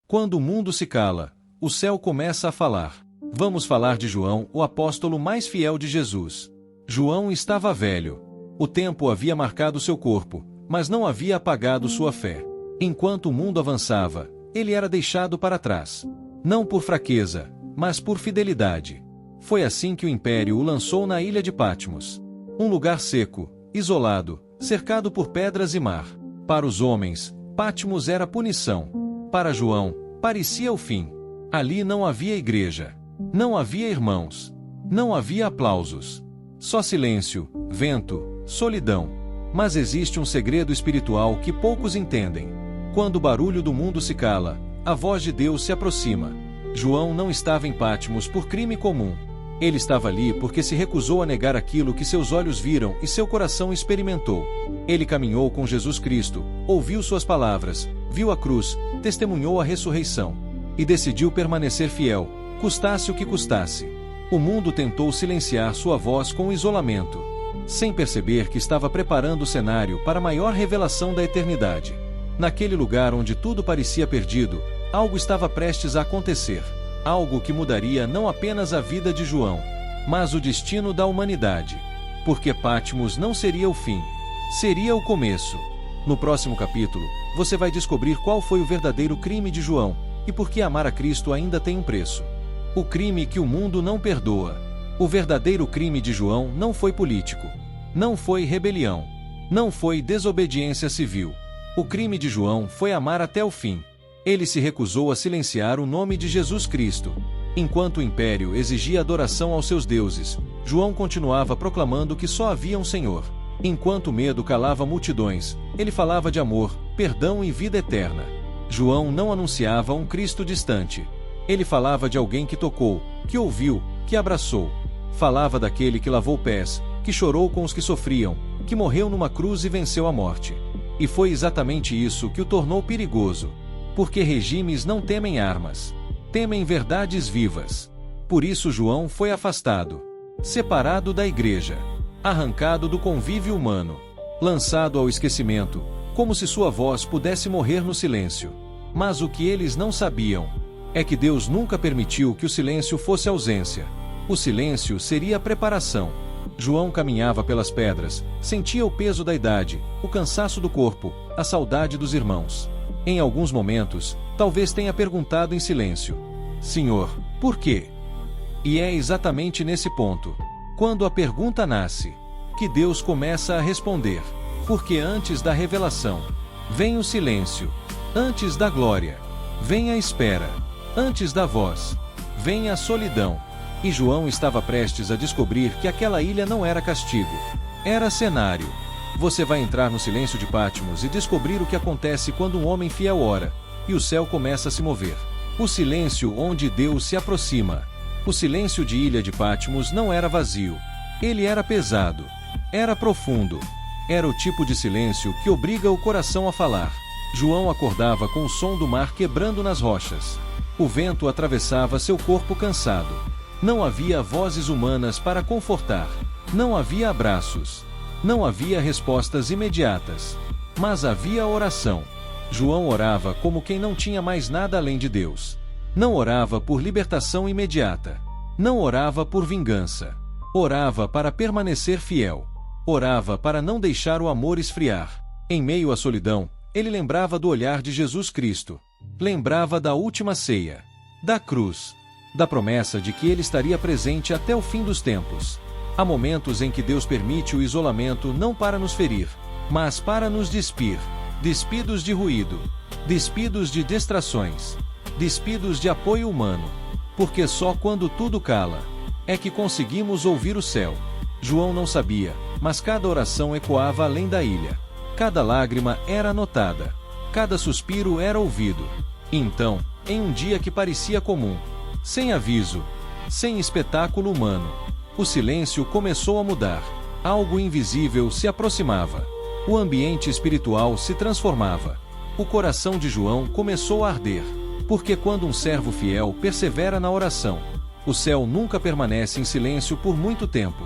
Quando o mundo se cala, o céu começa a falar. Vamos falar de João, o apóstolo mais fiel de Jesus. João estava velho. O tempo havia marcado seu corpo, mas não havia apagado sua fé. Enquanto o mundo avançava, ele era deixado para trás. Não por fraqueza, mas por fidelidade. Foi assim que o império o lançou na ilha de Patmos. Um lugar seco, isolado, cercado por pedras e mar. Para os homens, Patmos era punição. Para João, parecia o fim. Ali não havia igreja. Não havia irmãos. Não havia aplausos. Só silêncio, vento, solidão. Mas existe um segredo espiritual que poucos entendem. Quando o barulho do mundo se cala, a voz de Deus se aproxima. João não estava em Patmos por crime comum. Ele estava ali porque se recusou a negar aquilo que seus olhos viram e seu coração experimentou. Ele caminhou com Jesus Cristo, ouviu suas palavras, viu a cruz, testemunhou a ressurreição. E decidiu permanecer fiel, custasse o que custasse. O mundo tentou silenciar sua voz com o isolamento, sem perceber que estava preparando o cenário para a maior revelação da eternidade. Naquele lugar onde tudo parecia perdido, algo estava prestes a acontecer. Algo que mudaria não apenas a vida de João, mas o destino da humanidade. Porque Patmos não seria o fim, seria o começo. No próximo capítulo, você vai descobrir qual foi o verdadeiro crime de João, e por que amar a Cristo ainda tem um preço. O crime que o mundo não perdoa. O verdadeiro crime de João não foi político. Não foi rebelião. Não foi desobediência civil. O crime de João foi amar até o fim. Ele se recusou a silenciar o nome de Jesus Cristo. Enquanto o império exigia adoração aos seus deuses, João continuava proclamando que só havia um Senhor. Enquanto o medo calava multidões, ele falava de amor, perdão e vida eterna. João não anunciava um Cristo distante. Ele falava de alguém que tocou, que ouviu, que abraçou. Falava daquele que lavou pés, que chorou com os que sofriam, que morreu numa cruz e venceu a morte. E foi exatamente isso que o tornou perigoso. Porque regimes não temem armas. Temem verdades vivas. Por isso João foi afastado. Separado da igreja. Arrancado do convívio humano. Lançado ao esquecimento, como se sua voz pudesse morrer no silêncio. Mas o que eles não sabiam é que Deus nunca permitiu que o silêncio fosse ausência. O silêncio seria a preparação. João caminhava pelas pedras, sentia o peso da idade, o cansaço do corpo, a saudade dos irmãos. Em alguns momentos, talvez tenha perguntado em silêncio: Senhor, por quê? E é exatamente nesse ponto, quando a pergunta nasce, que Deus começa a responder. Porque antes da revelação, vem o silêncio. Antes da glória, vem a espera. Antes da voz, vem a solidão. E João estava prestes a descobrir que aquela ilha não era castigo. Era cenário. Você vai entrar no silêncio de Patmos e descobrir o que acontece quando um homem fiel ora, e o céu começa a se mover. O silêncio onde Deus se aproxima. O silêncio de Ilha de Patmos não era vazio. Ele era pesado. Era profundo. Era o tipo de silêncio que obriga o coração a falar. João acordava com o som do mar quebrando nas rochas. O vento atravessava seu corpo cansado. Não havia vozes humanas para confortar. Não havia abraços. Não havia respostas imediatas. Mas havia oração. João orava como quem não tinha mais nada além de Deus. Não orava por libertação imediata. Não orava por vingança. Orava para permanecer fiel. Orava para não deixar o amor esfriar. Em meio à solidão, ele lembrava do olhar de Jesus Cristo. Lembrava da última ceia. Da cruz. Da promessa de que ele estaria presente até o fim dos tempos. Há momentos em que Deus permite o isolamento não para nos ferir, mas para nos despir. Despidos de ruído. Despidos de distrações. Despidos de apoio humano. Porque só quando tudo cala é que conseguimos ouvir o céu. João não sabia, mas cada oração ecoava além da ilha. Cada lágrima era anotada. Cada suspiro era ouvido. E então, em um dia que parecia comum, sem aviso, sem espetáculo humano, o silêncio começou a mudar. Algo invisível se aproximava. O ambiente espiritual se transformava. O coração de João começou a arder. Porque quando um servo fiel persevera na oração, o céu nunca permanece em silêncio por muito tempo.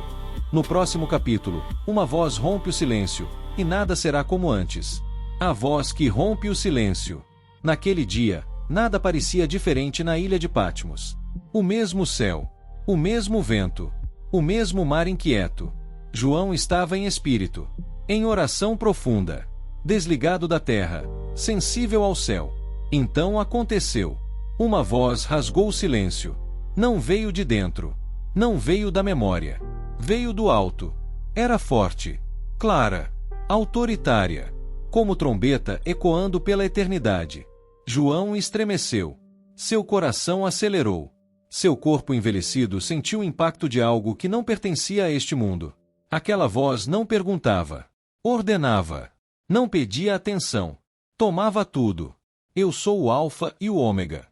No próximo capítulo, uma voz rompe o silêncio, e nada será como antes. A voz que rompe o silêncio. Naquele dia, nada parecia diferente na ilha de Patmos. O mesmo céu, o mesmo vento, o mesmo mar inquieto. João estava em espírito, em oração profunda, desligado da terra, sensível ao céu. Então aconteceu. Uma voz rasgou o silêncio. Não veio de dentro. Não veio da memória. Veio do alto. Era forte, clara, autoritária, como trombeta ecoando pela eternidade. João estremeceu. Seu coração acelerou. Seu corpo envelhecido sentiu o impacto de algo que não pertencia a este mundo. Aquela voz não perguntava. Ordenava. Não pedia atenção. Tomava tudo. Eu sou o Alfa e o Ômega.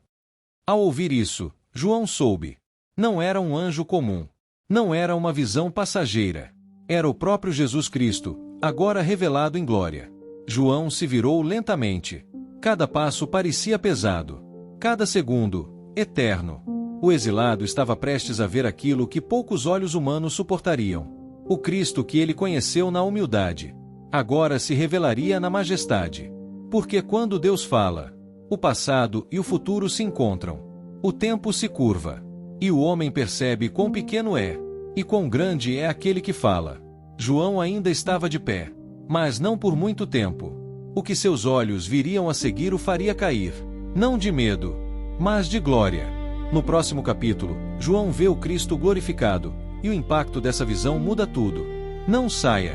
Ao ouvir isso, João soube. Não era um anjo comum. Não era uma visão passageira. Era o próprio Jesus Cristo, agora revelado em glória. João se virou lentamente. Cada passo parecia pesado. Cada segundo, eterno. O exilado estava prestes a ver aquilo que poucos olhos humanos suportariam. O Cristo que ele conheceu na humildade. Agora se revelaria na majestade. Porque quando Deus fala, o passado e o futuro se encontram. O tempo se curva. E o homem percebe quão pequeno é, e quão grande é aquele que fala. João ainda estava de pé, mas não por muito tempo. O que seus olhos viriam a seguir o faria cair, não de medo, mas de glória. No próximo capítulo, João vê o Cristo glorificado, e o impacto dessa visão muda tudo. Não saia.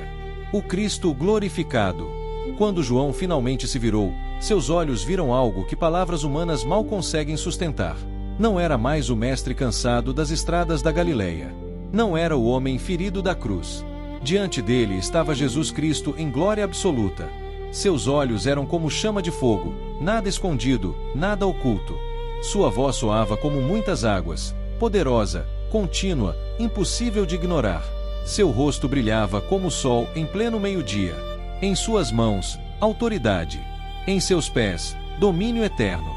O Cristo glorificado. Quando João finalmente se virou, seus olhos viram algo que palavras humanas mal conseguem sustentar. Não era mais o mestre cansado das estradas da Galileia. Não era o homem ferido da cruz. Diante dele estava Jesus Cristo em glória absoluta. Seus olhos eram como chama de fogo, nada escondido, nada oculto. Sua voz soava como muitas águas, poderosa, contínua, impossível de ignorar. Seu rosto brilhava como o sol em pleno meio-dia. Em suas mãos, autoridade. Em seus pés, domínio eterno.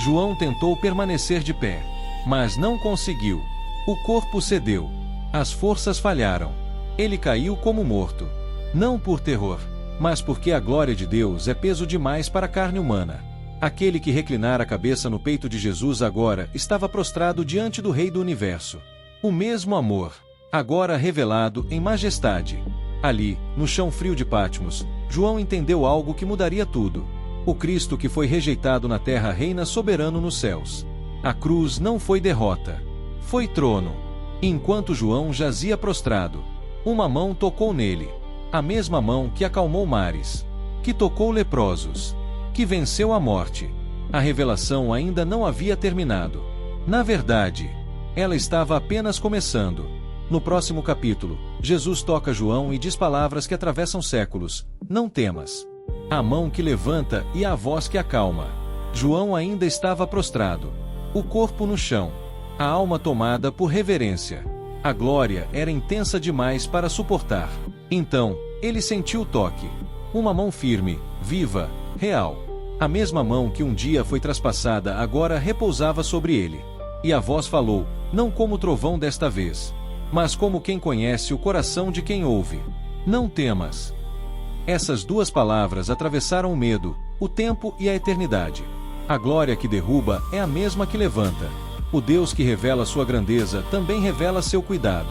João tentou permanecer de pé, mas não conseguiu. O corpo cedeu. As forças falharam. Ele caiu como morto. Não por terror, mas porque a glória de Deus é peso demais para a carne humana. Aquele que reclinara a cabeça no peito de Jesus agora estava prostrado diante do Rei do Universo. O mesmo amor, agora revelado em majestade. Ali, no chão frio de Patmos, João entendeu algo que mudaria tudo. O Cristo que foi rejeitado na terra reina soberano nos céus. A cruz não foi derrota. Foi trono. Enquanto João jazia prostrado, uma mão tocou nele. A mesma mão que acalmou mares. Que tocou leprosos. Que venceu a morte. A revelação ainda não havia terminado. Na verdade, ela estava apenas começando. No próximo capítulo, Jesus toca João e diz palavras que atravessam séculos. Não temas. A mão que levanta e a voz que acalma. João ainda estava prostrado. O corpo no chão. A alma tomada por reverência. A glória era intensa demais para suportar. Então, ele sentiu o toque. Uma mão firme, viva, real. A mesma mão que um dia foi traspassada agora repousava sobre ele. E a voz falou, não como trovão desta vez, mas como quem conhece o coração de quem ouve. Não temas. Essas duas palavras atravessaram o medo, o tempo e a eternidade. A glória que derruba é a mesma que levanta. O Deus que revela sua grandeza também revela seu cuidado.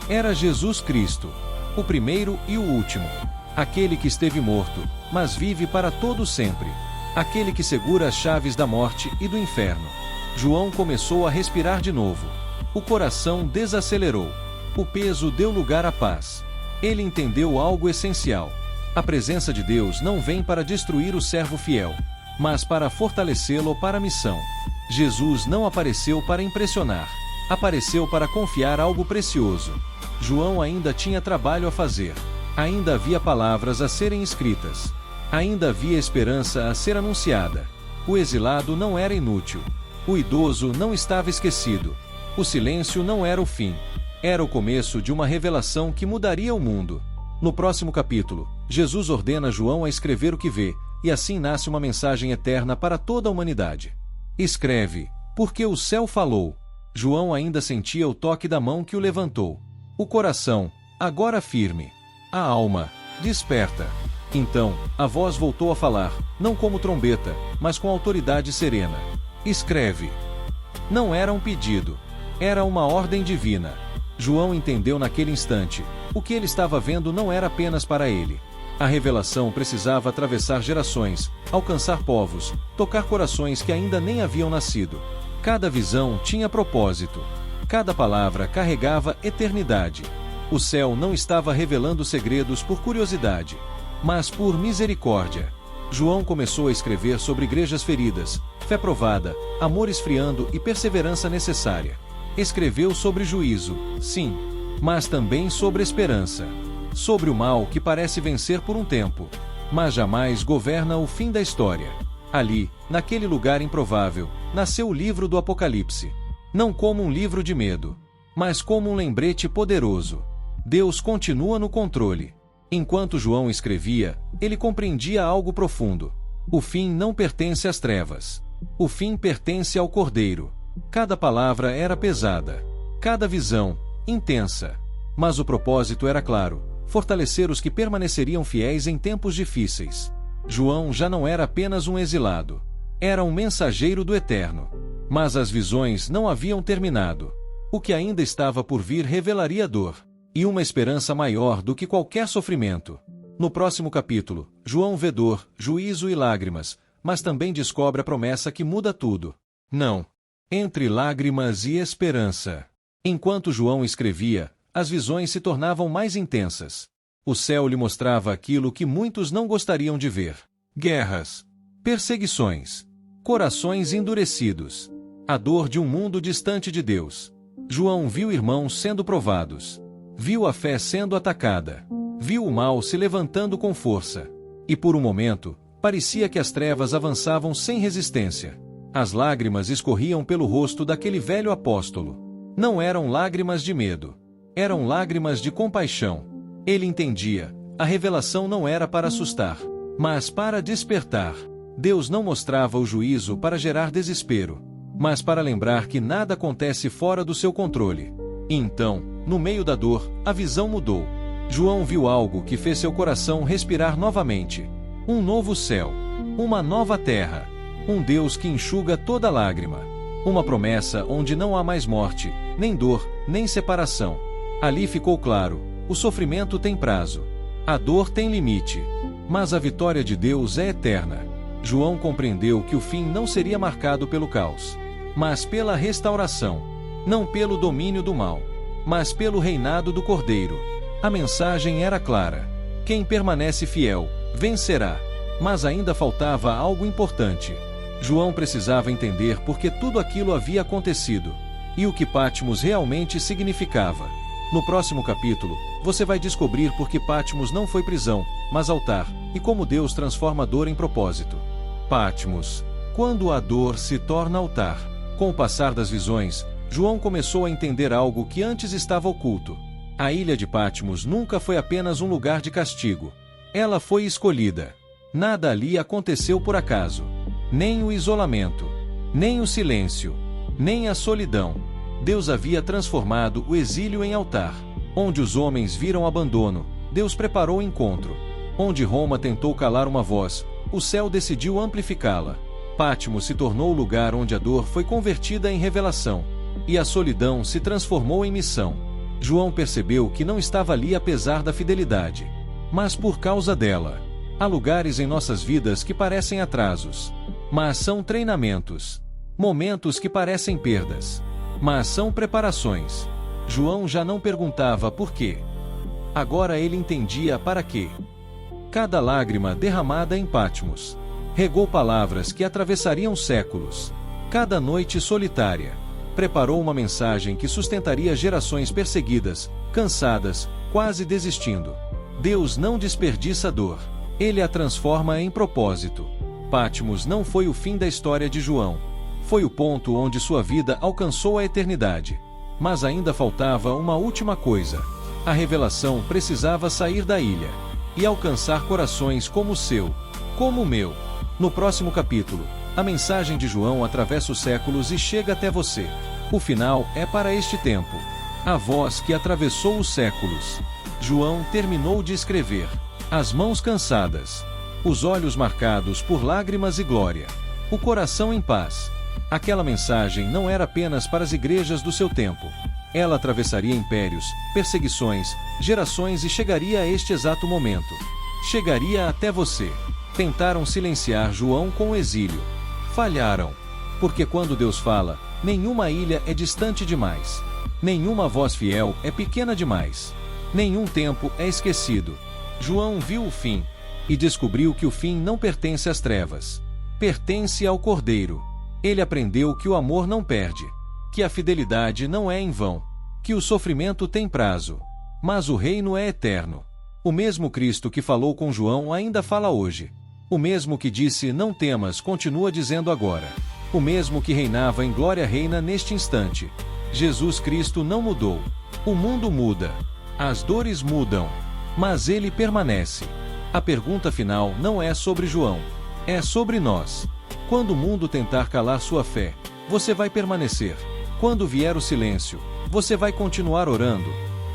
Era Jesus Cristo, o primeiro e o último. Aquele que esteve morto, mas vive para todo sempre. Aquele que segura as chaves da morte e do inferno. João começou a respirar de novo. O coração desacelerou. O peso deu lugar à paz. Ele entendeu algo essencial. A presença de Deus não vem para destruir o servo fiel, mas para fortalecê-lo para a missão. Jesus não apareceu para impressionar. Apareceu para confiar algo precioso. João ainda tinha trabalho a fazer. Ainda havia palavras a serem escritas. Ainda havia esperança a ser anunciada. O exilado não era inútil. O idoso não estava esquecido. O silêncio não era o fim. Era o começo de uma revelação que mudaria o mundo. No próximo capítulo, Jesus ordena João a escrever o que vê, e assim nasce uma mensagem eterna para toda a humanidade. Escreve, porque o céu falou. João ainda sentia o toque da mão que o levantou. O coração, agora firme. A alma, desperta. Então, a voz voltou a falar, não como trombeta, mas com autoridade serena. escreve. Não era um pedido. Era uma ordem divina. João entendeu naquele instante. O que ele estava vendo não era apenas para ele. A revelação precisava atravessar gerações, alcançar povos, tocar corações que ainda nem haviam nascido. Cada visão tinha propósito. Cada palavra carregava eternidade. O céu não estava revelando segredos por curiosidade, mas por misericórdia. João começou a escrever sobre igrejas feridas, fé provada, amor esfriando e perseverança necessária. Escreveu sobre juízo, sim, mas também sobre esperança. Sobre o mal que parece vencer por um tempo, mas jamais governa o fim da história. Ali, naquele lugar improvável, nasceu o livro do Apocalipse. Não como um livro de medo, mas como um lembrete poderoso. Deus continua no controle. Enquanto João escrevia, ele compreendia algo profundo. O fim não pertence às trevas. O fim pertence ao Cordeiro. Cada palavra era pesada. Cada visão, intensa. Mas o propósito era claro: fortalecer os que permaneceriam fiéis em tempos difíceis. João já não era apenas um exilado. Era um mensageiro do Eterno. Mas as visões não haviam terminado. O que ainda estava por vir revelaria dor e uma esperança maior do que qualquer sofrimento. No próximo capítulo, João vê dor, juízo e lágrimas, mas também descobre a promessa que muda tudo. Não. Entre lágrimas e esperança. Enquanto João escrevia, as visões se tornavam mais intensas. O céu lhe mostrava aquilo que muitos não gostariam de ver: guerras, perseguições, corações endurecidos, a dor de um mundo distante de Deus. João viu irmãos sendo provados, viu a fé sendo atacada, viu o mal se levantando com força. E por um momento, parecia que as trevas avançavam sem resistência. As lágrimas escorriam pelo rosto daquele velho apóstolo. Não eram lágrimas de medo. Eram lágrimas de compaixão. Ele entendia, a revelação não era para assustar, mas para despertar. Deus não mostrava o juízo para gerar desespero, mas para lembrar que nada acontece fora do seu controle. E então, no meio da dor, a visão mudou. João viu algo que fez seu coração respirar novamente. Um novo céu, uma nova terra, um Deus que enxuga toda lágrima. Uma promessa onde não há mais morte, nem dor, nem separação. Ali ficou claro: o sofrimento tem prazo, a dor tem limite, mas a vitória de Deus é eterna. João compreendeu que o fim não seria marcado pelo caos, mas pela restauração. Não pelo domínio do mal, mas pelo reinado do Cordeiro. A mensagem era clara: quem permanece fiel, vencerá. Mas ainda faltava algo importante. João precisava entender por que tudo aquilo havia acontecido, e o que Patmos realmente significava. No próximo capítulo, você vai descobrir por que Patmos não foi prisão, mas altar, e como Deus transforma a dor em propósito. Patmos, quando a dor se torna altar. Com o passar das visões, João começou a entender algo que antes estava oculto. A ilha de Patmos nunca foi apenas um lugar de castigo. Ela foi escolhida. Nada ali aconteceu por acaso. Nem o isolamento, nem o silêncio, nem a solidão. Deus havia transformado o exílio em altar. Onde os homens viram abandono, Deus preparou o encontro. Onde Roma tentou calar uma voz, o céu decidiu amplificá-la. Patmos se tornou o lugar onde a dor foi convertida em revelação, e a solidão se transformou em missão. João percebeu que não estava ali apesar da fidelidade, mas por causa dela. Há lugares em nossas vidas que parecem atrasos, mas são treinamentos. Momentos que parecem perdas, mas são preparações. João já não perguntava por quê. Agora ele entendia para quê. Cada lágrima derramada em Patmos regou palavras que atravessariam séculos. Cada noite solitária preparou uma mensagem que sustentaria gerações perseguidas, cansadas, quase desistindo. Deus não desperdiça dor. Ele a transforma em propósito. Patmos não foi o fim da história de João. Foi o ponto onde sua vida alcançou a eternidade. Mas ainda faltava uma última coisa. A revelação precisava sair da ilha e alcançar corações como o seu, como o meu. No próximo capítulo, a mensagem de João atravessa os séculos e chega até você. O final é para este tempo. A voz que atravessou os séculos. João terminou de escrever. As mãos cansadas, os olhos marcados por lágrimas e glória, o coração em paz. Aquela mensagem não era apenas para as igrejas do seu tempo. Ela atravessaria impérios, perseguições, gerações e chegaria a este exato momento. Chegaria até você. Tentaram silenciar João com o exílio. Falharam. Porque quando Deus fala, nenhuma ilha é distante demais. Nenhuma voz fiel é pequena demais. Nenhum tempo é esquecido. João viu o fim e descobriu que o fim não pertence às trevas. Pertence ao Cordeiro. Ele aprendeu que o amor não perde, que a fidelidade não é em vão, que o sofrimento tem prazo, mas o reino é eterno. O mesmo Cristo que falou com João ainda fala hoje. O mesmo que disse não temas continua dizendo agora. O mesmo que reinava em glória reina neste instante. Jesus Cristo não mudou. O mundo muda. As dores mudam. Mas ele permanece. A pergunta final não é sobre João. É sobre nós. Quando o mundo tentar calar sua fé, você vai permanecer. Quando vier o silêncio, você vai continuar orando.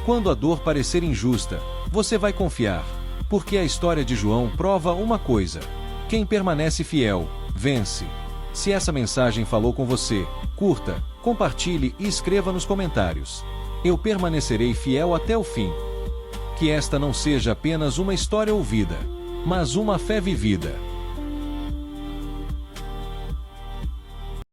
Quando a dor parecer injusta, você vai confiar. Porque a história de João prova uma coisa: quem permanece fiel, vence. Se essa mensagem falou com você, curta, compartilhe e escreva nos comentários. Eu permanecerei fiel até o fim. Que esta não seja apenas uma história ouvida, mas uma fé vivida.